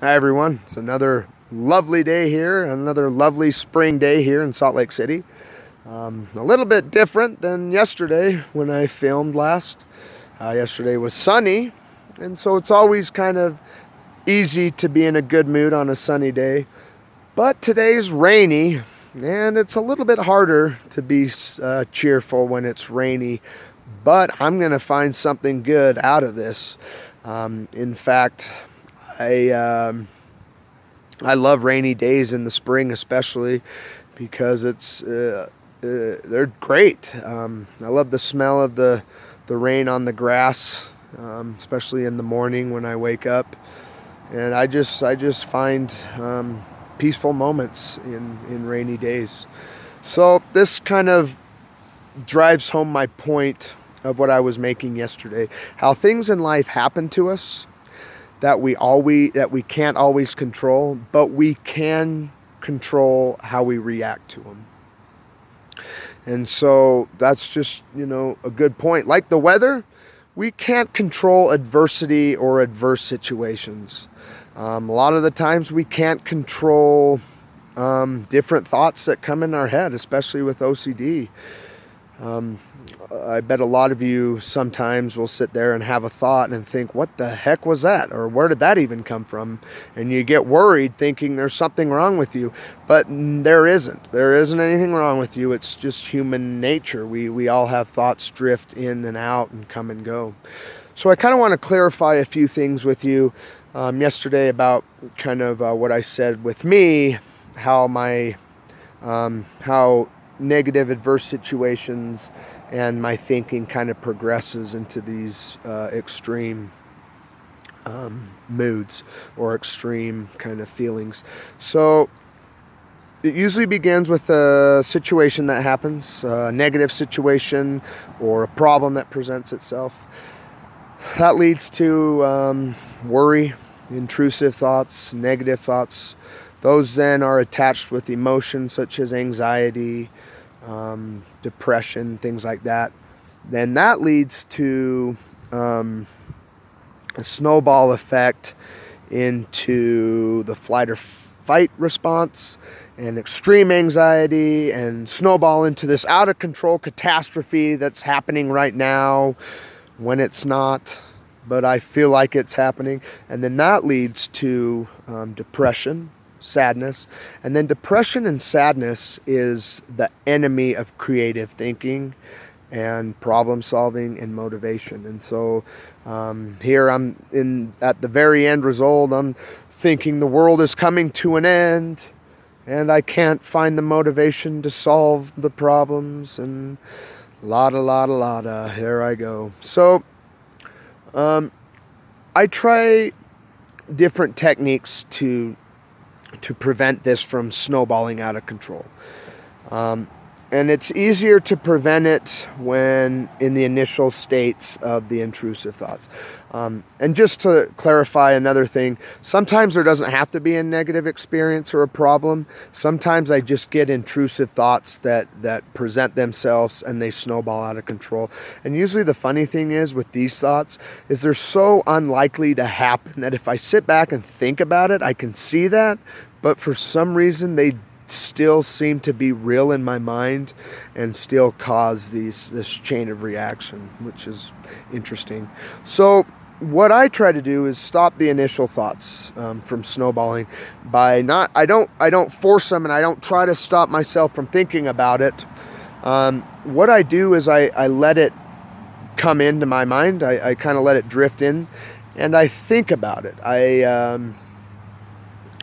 Hi everyone, it's another lovely day here, another lovely spring day here in Salt Lake City. A little bit different than yesterday when I filmed last. Yesterday was sunny, and so it's always kind of easy to be in a good mood on a sunny day. But today's rainy, and it's a little bit harder to be cheerful when it's rainy. But I'm going to find something good out of this. In fact, I love rainy days in the spring, especially because they're great. I love the smell of the rain on the grass, especially in the morning when I wake up, and I just find peaceful moments in rainy days. So this kind of drives home my point of what I was making yesterday: how things in life happen to us that we can't always control, but we can control how we react to them. And so that's just, a good point. Like the weather, we can't control adversity or adverse situations. A lot of the times we can't control different thoughts that come in our head, especially with OCD. I bet a lot of you sometimes will sit there and have a thought and think, what the heck was that? Or where did that even come from? And you get worried thinking there's something wrong with you. But there isn't. There isn't anything wrong with you. It's just human nature. We all have thoughts drift in and out and come and go. So I kind of want to clarify a few things with you yesterday about kind of what I said with me, how negative adverse situations and my thinking kind of progresses into these extreme moods or extreme kind of feelings. So it usually begins with a situation that happens, a negative situation or a problem that presents itself. That leads to worry, intrusive thoughts, negative thoughts. Those then are attached with emotions such as anxiety, depression, things like that. Then that leads to a snowball effect into the flight or fight response and extreme anxiety, and snowball into this out of control catastrophe that's happening right now when it's not, but I feel like it's happening. And then that leads to depression, sadness. And then depression and sadness is the enemy of creative thinking and problem solving and motivation. And so here I'm at the very end result. I'm thinking the world is coming to an end and I can't find the motivation to solve the problems, and here I go. So I try different techniques to prevent this from snowballing out of control. And it's easier to prevent it when in the initial states of the intrusive thoughts. And just to clarify another thing, sometimes there doesn't have to be a negative experience or a problem. Sometimes I just get intrusive thoughts that present themselves and they snowball out of control. And usually the funny thing is with these thoughts is they're so unlikely to happen that if I sit back and think about it, I can see that. But for some reason, they still seem to be real in my mind and still cause this chain of reaction, which is interesting. So what I try to do is stop the initial thoughts from snowballing by I don't force them, and I don't try to stop myself from thinking about it. What I do is I let it come into my mind. I kind of let it drift in, and I think about it.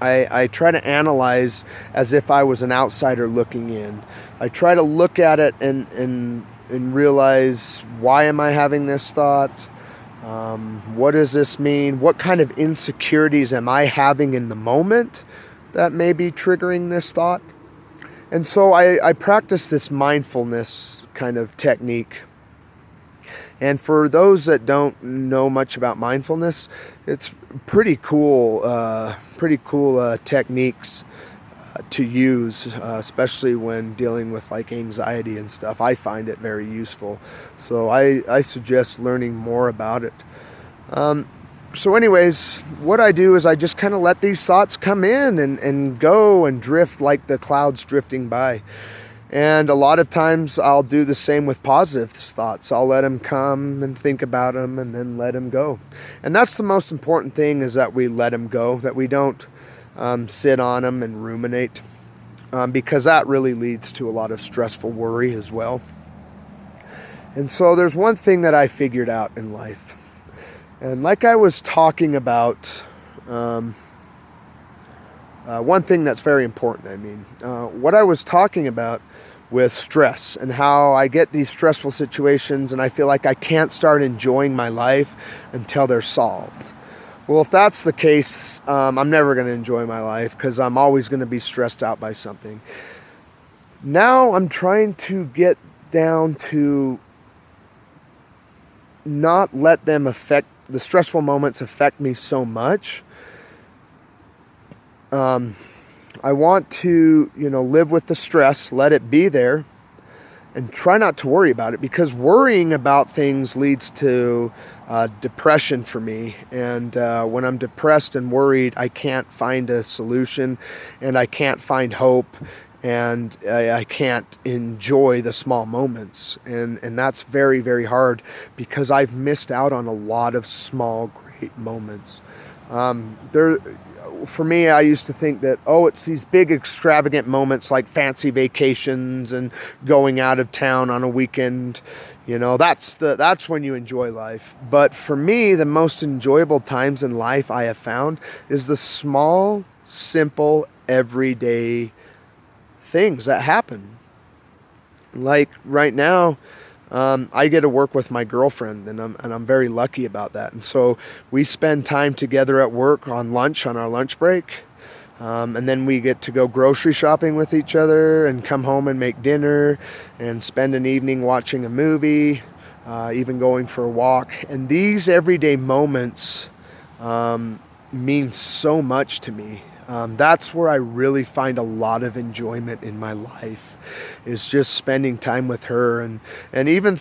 I try to analyze as if I was an outsider looking in. I try to look at it and realize, why am I having this thought? What does this mean? What kind of insecurities am I having in the moment that may be triggering this thought? And so I practice this mindfulness kind of technique. And for those that don't know much about mindfulness, it's pretty cool techniques to use, especially when dealing with like anxiety and stuff. I find it very useful. So I suggest learning more about it. So anyways, what I do is I just kind of let these thoughts come in and go and drift like the clouds drifting by. And a lot of times I'll do the same with positive thoughts. I'll let them come and think about them and then let them go. And that's the most important thing, is that we let them go, that we don't sit on them and ruminate, because that really leads to a lot of stressful worry as well. And so there's one thing that I figured out in life. And like I was talking about, one thing that's very important, what I was talking about with stress and how I get these stressful situations and I feel like I can't start enjoying my life until they're solved. Well, if that's the case, I'm never going to enjoy my life, because I'm always going to be stressed out by something. Now I'm trying to get down to not let them affect, the stressful moments affect me so much. I want to, live with the stress, let it be there, and try not to worry about it, because worrying about things leads to depression for me. And when I'm depressed and worried, I can't find a solution, and I can't find hope, and I can't enjoy the small moments. And that's very, very hard, because I've missed out on a lot of small, great moments. For me, I used to think that, it's these big extravagant moments like fancy vacations and going out of town on a weekend. That's when you enjoy life. But for me, the most enjoyable times in life I have found is the small, simple, everyday things that happen. Like right now, I get to work with my girlfriend, and I'm very lucky about that. And so we spend time together at work on our lunch break, and then we get to go grocery shopping with each other and come home and make dinner and spend an evening watching a movie, even going for a walk. And these everyday moments mean so much to me. That's where I really find a lot of enjoyment in my life, is just spending time with her, and even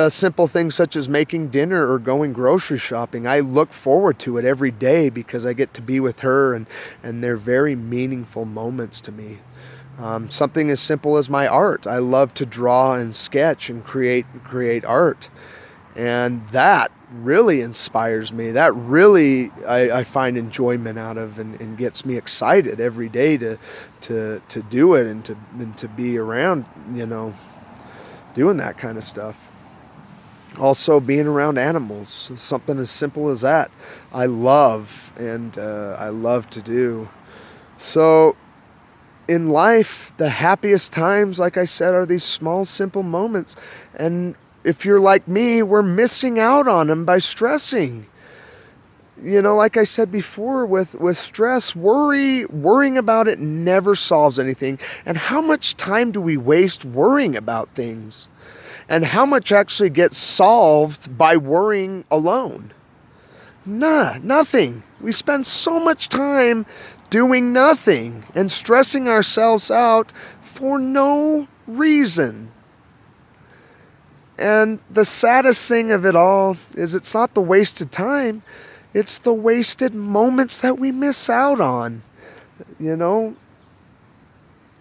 simple things such as making dinner or going grocery shopping. I look forward to it every day because I get to be with her, and they're very meaningful moments to me. Something as simple as my art. I love to draw and sketch and create art. And that really inspires me. That really I find enjoyment out of, and gets me excited every day to do it, and to be around, doing that kind of stuff. Also, being around animals, something as simple as that, I love, and I love to do. So in life, the happiest times, like I said, are these small, simple moments. And if you're like me, we're missing out on them by stressing. Like I said before, with stress, worrying about it never solves anything. And how much time do we waste worrying about things? And how much actually gets solved by worrying alone? Nothing. We spend so much time doing nothing and stressing ourselves out for no reason. And the saddest thing of it all is, it's not the wasted time, it's the wasted moments that we miss out on,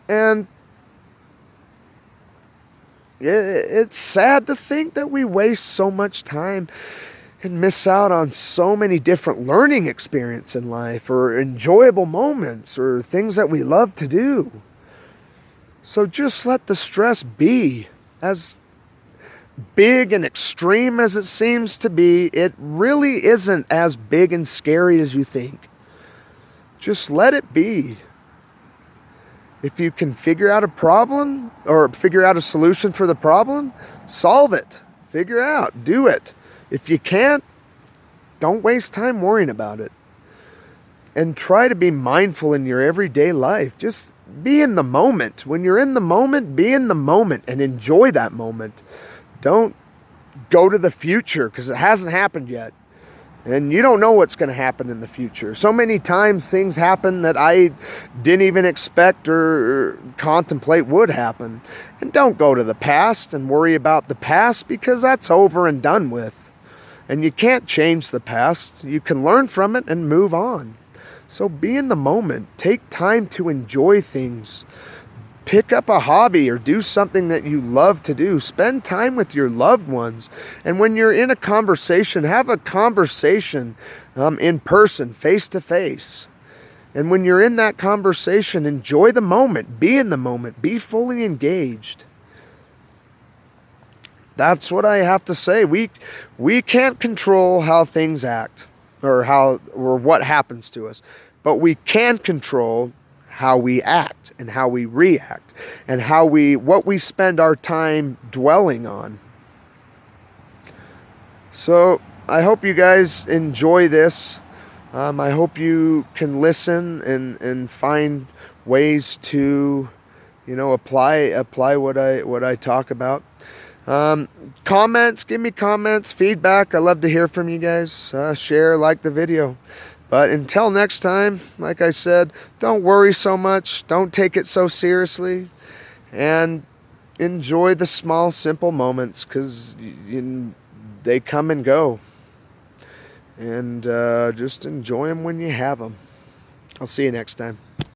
And it's sad to think that we waste so much time and miss out on so many different learning experiences in life, or enjoyable moments, or things that we love to do. So just let the stress be. As big and extreme as it seems to be, it really isn't as big and scary as you think. Just let it be. If you can figure out a problem, or figure out a solution for the problem, solve it. Figure out, do it. If you can't, don't waste time worrying about it. And try to be mindful in your everyday life. Just be in the moment. When you're in the moment, be in the moment and enjoy that moment. Don't go to the future, because it hasn't happened yet. And you don't know what's going to happen in the future. So many times things happen that I didn't even expect or contemplate would happen. And don't go to the past and worry about the past, because that's over and done with. And you can't change the past. You can learn from it and move on. So be in the moment. Take time to enjoy things. Pick up a hobby or do something that you love to do. Spend time with your loved ones. And when you're in a conversation, have a conversation in person, face to face. And when you're in that conversation, enjoy the moment. Be in the moment. Be fully engaged. That's what I have to say. We can't control how things act or what happens to us, but we can control how we act and how we react and what we spend our time dwelling on. So I hope you guys enjoy this. I hope you can listen and find ways to, apply what I talk about. Comments, give me comments, feedback. I love to hear from you guys. Share, like the video. But until next time, like I said, don't worry so much. Don't take it so seriously. And enjoy the small, simple moments, because they come and go. And just enjoy them when you have them. I'll see you next time.